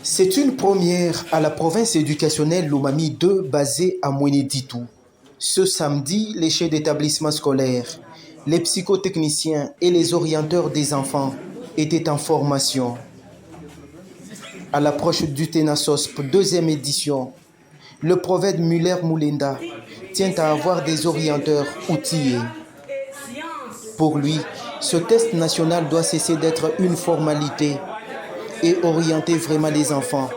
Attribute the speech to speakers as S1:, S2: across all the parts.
S1: C'est une première à la province éducationnelle Lomami 2 basée à Mweneditu. Ce samedi, les chefs d'établissement scolaire, les psychotechniciens et les orienteurs des enfants étaient en formation. À l'approche du TENASOSP deuxième édition, le prophète Muller-Moulinda tient à avoir des orienteurs outillés. Pour lui, ce test national doit cesser d'être une formalité et orienter vraiment les enfants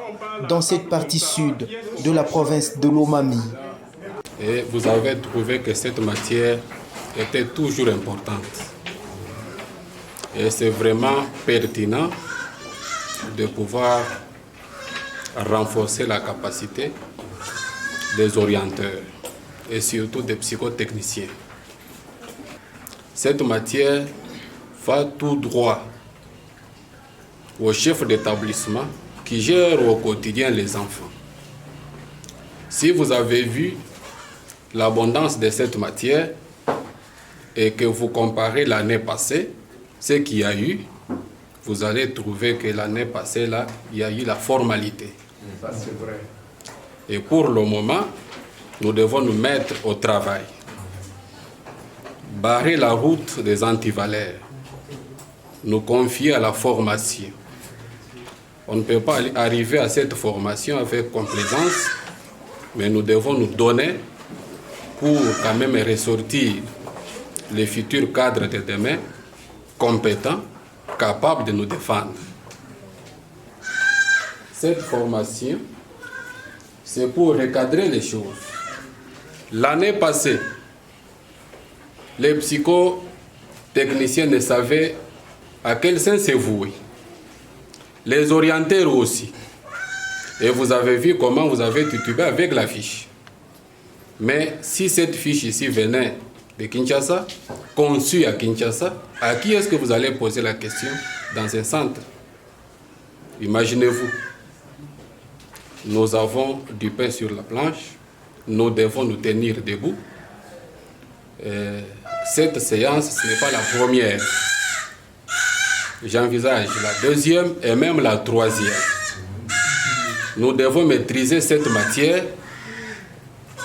S1: dans cette partie sud de la province de Lomami.
S2: Et vous avez trouvé que cette matière était toujours importante. Et c'est vraiment pertinent de pouvoir renforcer la capacité des orienteurs et surtout des psychotechniciens. Cette matière va tout droit au chef d'établissement qui gère au quotidien les enfants. Si vous avez vu l'abondance de cette matière et que vous comparez l'année passée, ce qu'il y a eu, vous allez trouver que l'année passée, là, il y a eu la formalité. Ça, c'est vrai. Et pour le moment, nous devons nous mettre au travail. Barrer la route des antivaleurs. Nous confier à la formation. On ne peut pas arriver à cette formation avec complaisance, mais nous devons nous donner pour quand même ressortir les futurs cadres de demain compétents, capables de nous défendre. Cette formation, c'est pour recadrer les choses. L'année passée, les psychotechniciens ne savaient à quel sens se vouer. Les orienteurs aussi. Et vous avez vu comment vous avez titubé avec la fiche. Mais si cette fiche ici venait de Kinshasa, conçue à Kinshasa, à qui est-ce que vous allez poser la question dans un centre? Imaginez-vous, nous avons du pain sur la planche, nous devons nous tenir debout. Cette séance, ce n'est pas la première. J'envisage la deuxième et même la troisième. Nous devons maîtriser cette matière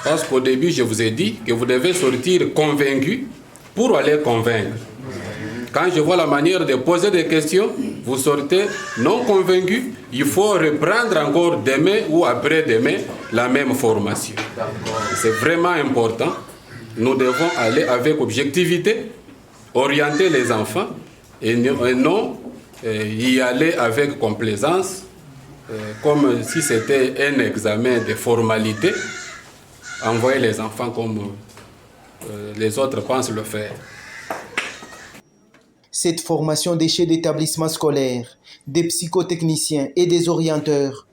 S2: parce qu'au début, je vous ai dit que vous devez sortir convaincu pour aller convaincre. Quand je vois la manière de poser des questions, vous sortez non convaincu, il faut reprendre encore demain ou après-demain la même formation. C'est vraiment important. Nous devons aller avec objectivité, orienter les enfants et non y aller avec complaisance, comme si c'était un examen de formalité, envoyer les enfants comme les autres pensent le faire.
S1: Cette formation des chefs d'établissement scolaire, des psychotechniciens et des orienteurs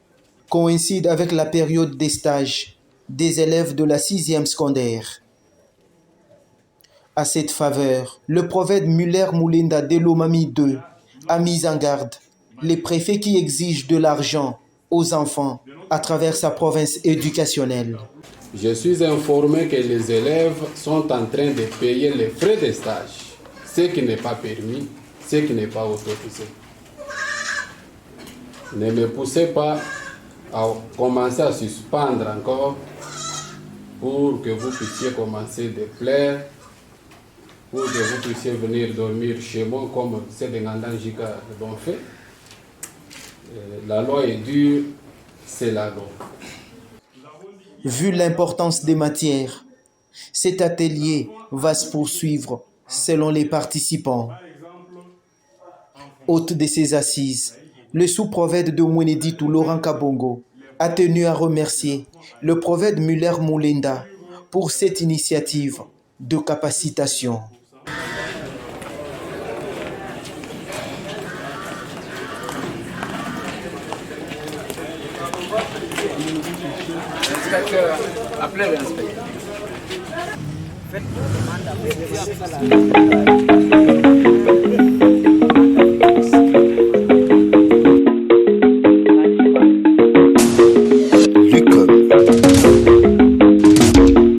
S1: coïncide avec la période des stages des élèves de la 6e secondaire. À cette faveur, le prophète Muller-Moulinda de Lomami 2 a mis en garde les préfets qui exigent de l'argent aux enfants à travers sa province éducationnelle.
S2: Je suis informé que les élèves sont en train de payer les frais de stage, ce qui n'est pas permis, ce qui n'est pas autorisé. Ne me poussez pas à commencer à suspendre encore pour que vous puissiez commencer de plaire, pour que vous puissiez venir dormir chez moi comme ces Ngandangika l'ont fait. La loi est dure, c'est la loi.
S1: Vu l'importance des matières, cet atelier va se poursuivre selon les participants. Hôte de ces assises, le sous-prophète de Mweneditu, Laurent Kabongo, a tenu à remercier le prophète Muller-Moulinda pour cette initiative de capacitation.
S3: Appelez l'inspecteur.